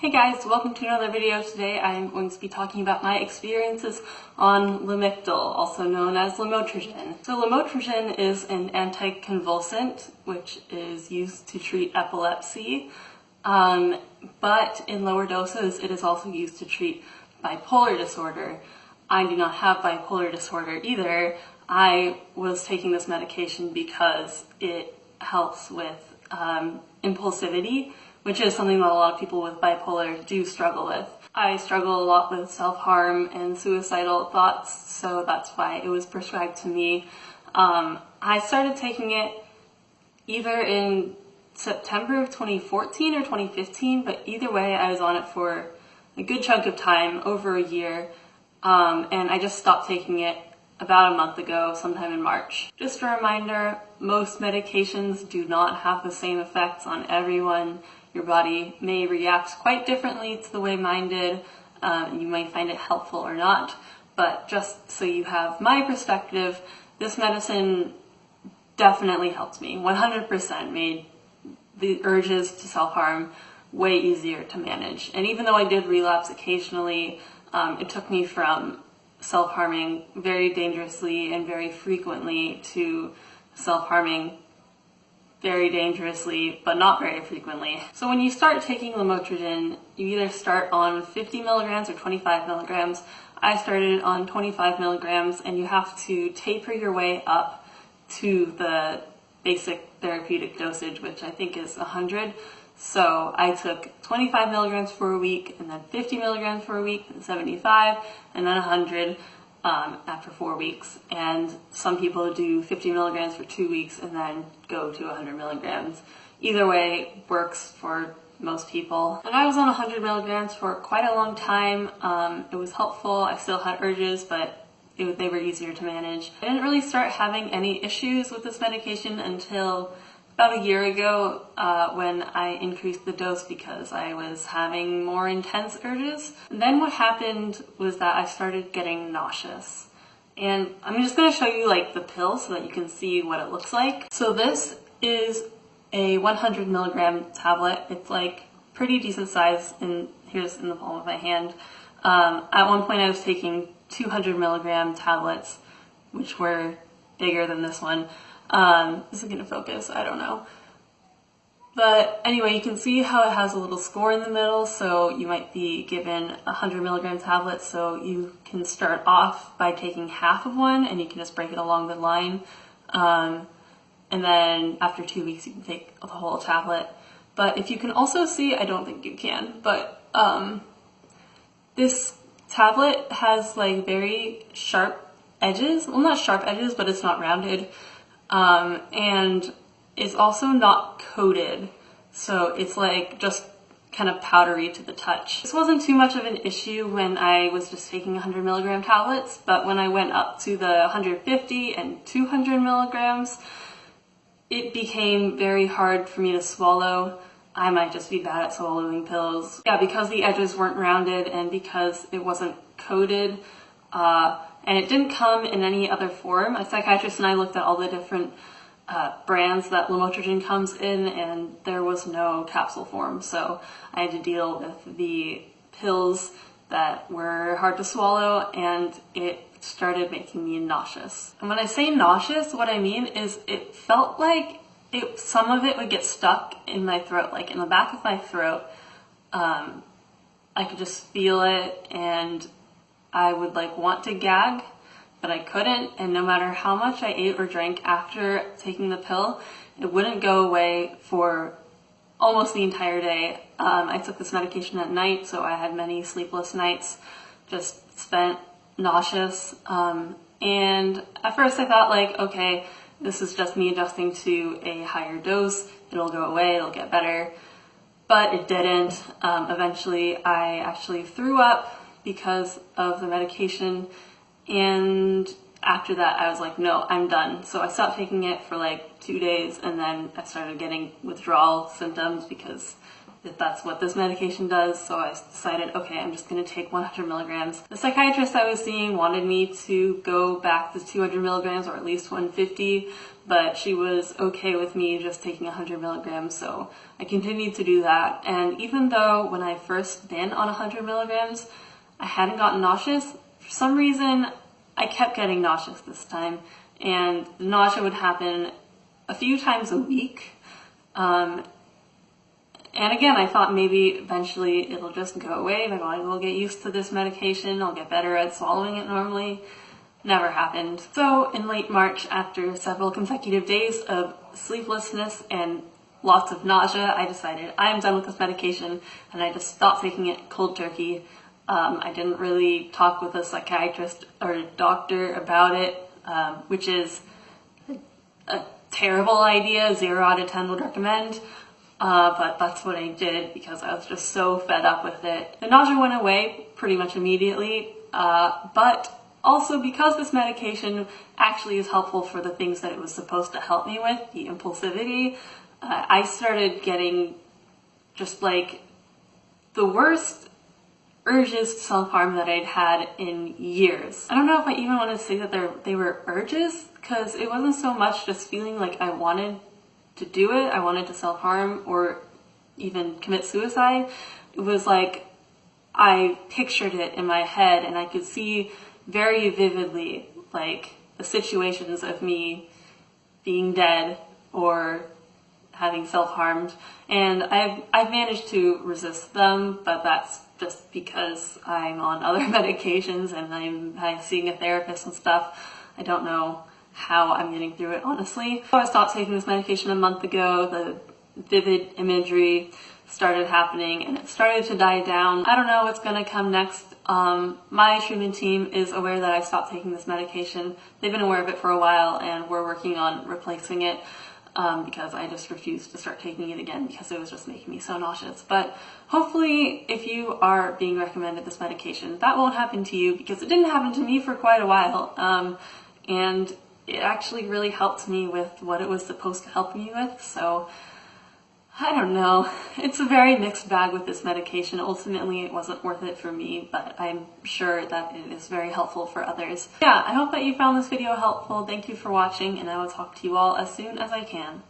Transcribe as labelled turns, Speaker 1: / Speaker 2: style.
Speaker 1: Hey guys, welcome to another video. Today I am going to be talking about my experiences on Lamictal, also known as lamotrigine. So lamotrigine is an anticonvulsant which is used to treat epilepsy, but in lower doses it is also used to treat bipolar disorder. I do not have bipolar disorder either. I was taking this medication because it helps with impulsivity, which is something that a lot of people with bipolar do struggle with. I struggle a lot with self-harm and suicidal thoughts, so that's why it was prescribed to me. I started taking it either in September of 2014 or 2015, but either way I was on it for a good chunk of time, over a year, and I just stopped taking it about a month ago, sometime in March. Just a reminder, most medications do not have the same effects on everyone. Your body may react quite differently to the way mine did. You might find it helpful or not, but just so you have my perspective, this medicine definitely helped me. 100% made the urges to self-harm way easier to manage. And even though I did relapse occasionally, it took me from self-harming very dangerously and very frequently to self-harming very dangerously, but not very frequently. So when you start taking lamotrigine, you either start on 50 milligrams or 25 milligrams. I started on 25 milligrams, and you have to taper your way up to the basic therapeutic dosage, which I think is 100. So I took 25 milligrams for a week, and then 50 milligrams for a week, and 75, and then 100 after 4 weeks. And some people do 50 milligrams for 2 weeks and then go to 100 milligrams. Either way works for most people. And I was on 100 milligrams for quite a long time. It was helpful. I still had urges, but they were easier to manage. I didn't really start having any issues with this medication until about a year ago when I increased the dose because I was having more intense urges. And then what happened was that I started getting nauseous. And I'm just going to show you like the pill so that you can see what it looks like. So this is a 100 milligram tablet. It's like pretty decent size, and here's in the palm of my hand. At one point I was taking 200 milligram tablets, which were bigger than this one. Is it going to focus? I don't know. But anyway, you can see how it has a little score in the middle, so you might be given 100 milligram tablets, so you can start off by taking half of one, and you can just break it along the line. And then after 2 weeks, you can take the whole tablet. But if you can also see, I don't think you can, but this tablet has like very sharp edges. Well, not sharp edges, but it's not rounded. And it's also not coated, so it's like just kind of powdery to the touch. This wasn't too much of an issue when I was just taking 100 milligram tablets, but when I went up to the 150 and 200 milligrams, it became very hard for me to swallow. I might just be bad at swallowing pills. Yeah, because the edges weren't rounded and because it wasn't coated, and it didn't come in any other form. A psychiatrist and I looked at all the different brands that lamotrigine comes in, and there was no capsule form. So I had to deal with the pills that were hard to swallow, and it started making me nauseous. And when I say nauseous, what I mean is it felt like some of it would get stuck in my throat, like in the back of my throat. I could just feel it, and I would like want to gag, but I couldn't, and no matter how much I ate or drank after taking the pill, it wouldn't go away for almost the entire day. I took this medication at night, so I had many sleepless nights, just spent nauseous, and at first I thought like, okay, this is just me adjusting to a higher dose, it'll go away, it'll get better, but it didn't. Eventually I actually threw up because of the medication, and after that I was like, no, I'm done. So I stopped taking it for like 2 days, and then I started getting withdrawal symptoms because that that's what this medication does, so I decided, okay, I'm just going to take 100 milligrams. The psychiatrist I was seeing wanted me to go back to 200 milligrams or at least 150, but she was okay with me just taking 100 milligrams, so I continued to do that. And even though when I first been on 100 milligrams, I hadn't gotten nauseous, for some reason I kept getting nauseous this time, and the nausea would happen a few times a week. And again, I thought maybe eventually it'll just go away, my body will get used to this medication, I'll get better at swallowing it normally. Never happened. So in late March, after several consecutive days of sleeplessness and lots of nausea, I decided I'm done with this medication, and I just stopped taking it cold turkey. I didn't really talk with a psychiatrist or a doctor about it, which is a terrible idea. 0 out of 10 would recommend. But that's what I did because I was just so fed up with it. The nausea went away pretty much immediately, but also because this medication actually is helpful for the things that it was supposed to help me with, the impulsivity, I started getting just like the worst urges to self-harm that I'd had in years. I don't know if I even want to say that they were urges, because it wasn't so much just feeling like I wanted to do it, I wanted to self-harm or even commit suicide. It was like I pictured it in my head and I could see very vividly like the situations of me being dead or having self-harmed, and I've managed to resist them, but that's just because I'm on other medications and I'm seeing a therapist and stuff. I don't know how I'm getting through it, honestly. I stopped taking this medication a month ago. The vivid imagery started happening and it started to die down. I don't know what's gonna come next. My treatment team is aware that I stopped taking this medication. They've been aware of it for a while and we're working on replacing it because I just refused to start taking it again because it was just making me so nauseous. But hopefully if you are being recommended this medication, that won't happen to you, because it didn't happen to me for quite a while. And it actually really helped me with what it was supposed to help me with, so I don't know. It's a very mixed bag with this medication. Ultimately, it wasn't worth it for me, but I'm sure that it is very helpful for others. Yeah, I hope that you found this video helpful. Thank you for watching, and I will talk to you all as soon as I can.